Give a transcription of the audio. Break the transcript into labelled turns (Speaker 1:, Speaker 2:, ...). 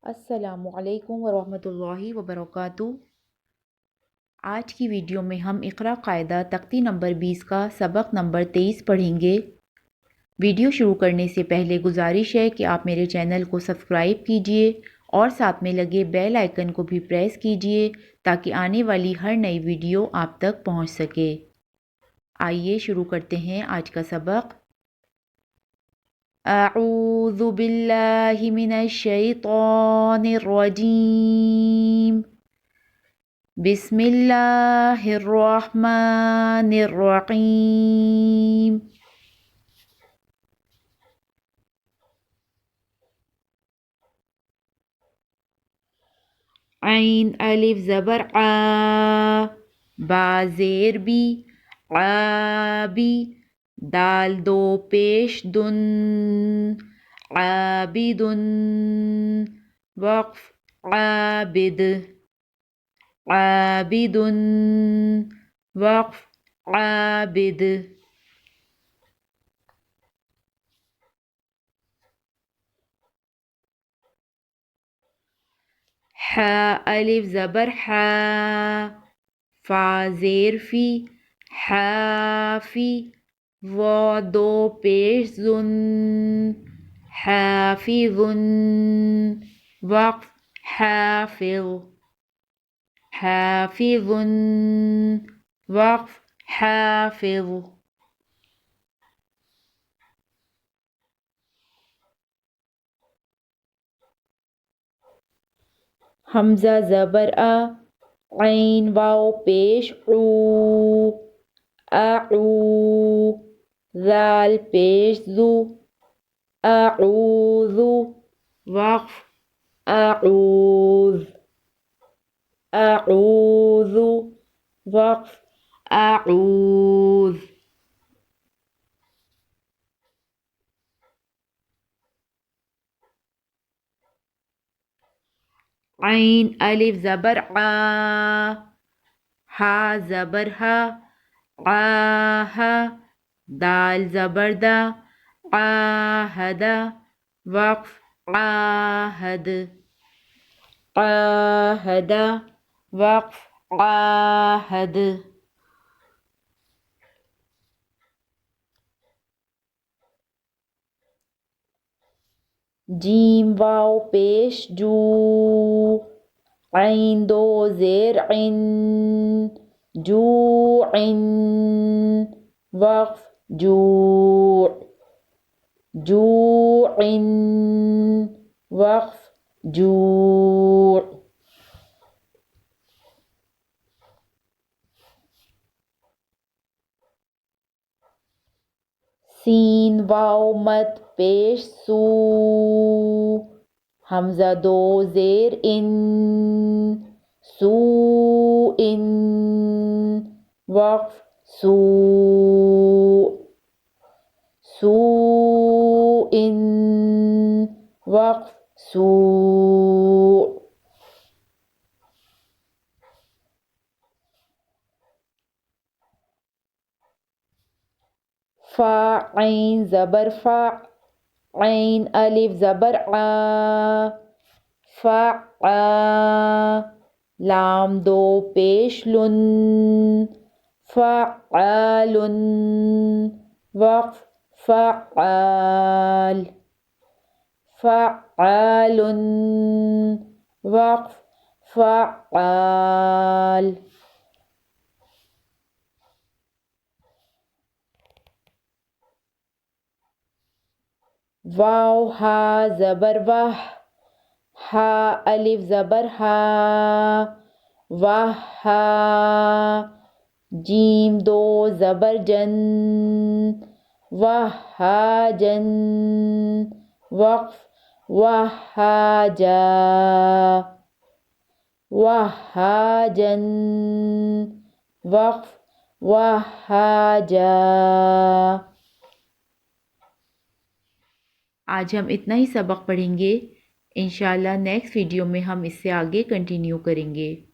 Speaker 1: السلام علیکم ورحمۃ اللہ وبرکاتہ۔ آج کی ویڈیو میں ہم اقرا قاعدہ تختی نمبر 20 کا سبق نمبر 23 پڑھیں گے۔ ویڈیو شروع کرنے سے پہلے گزارش ہے کہ آپ میرے چینل کو سبسکرائب کیجئے اور ساتھ میں لگے بیل آئیکن کو بھی پریس کیجئے تاکہ آنے والی ہر نئی ویڈیو آپ تک پہنچ سکے۔ آئیے شروع کرتے ہیں آج کا سبق۔ اعوذ باللہ من الشیطان الرجیم، بسم اللہ الرحمن الرحیم۔ عین الف زبر آ، با زیر بی، عابی، دال دو پیش دن، عابدن، وقف عابد، عابدن، وقف عابد۔ ح الف زبر حا، فا زیر فی، حافی، و دو پیش زن، حافظن، وقف حافظ، حافظن، وقف حافظ۔ حمزہ زبر آ، عین واو پیش عو، اعو، ذال پیش ذو، اعوذ، وقف اعوذ، اعوذ، وقف اعوذ۔ عین الف زبر آ، ہا زبر ہا، عاہا، دال زبر دا، عاہدا، وقف عاہد، عاہدا، وقف عاہد۔ جیم واو پیش جو، عین دو زیر عن، جوعن، وقف جوع، جوعن، وقف جوع۔ سین واو مد پیش سو، حمزہ دو زیر ان، سو ان، وقف سو، سو ان، وقف سو۔ فا عین زبر فا، عین الف زبر آ، فا، لام دو پیش لن، فعالن، وقف فعال، فعالن، وقف فعال۔ واو ہا زبر واہ، ہا الف زبر ہا، واہ ہا، جیم دو زبر جن، واہ ہا جن، وقف واہ ہا جا، واہ ہا جن، وقف واہ ہا جا۔ آج ہم اتنا ہی سبق پڑھیں گے، انشاءاللہ نیکسٹ ویڈیو میں ہم اس سے آگے کنٹینیو کریں گے۔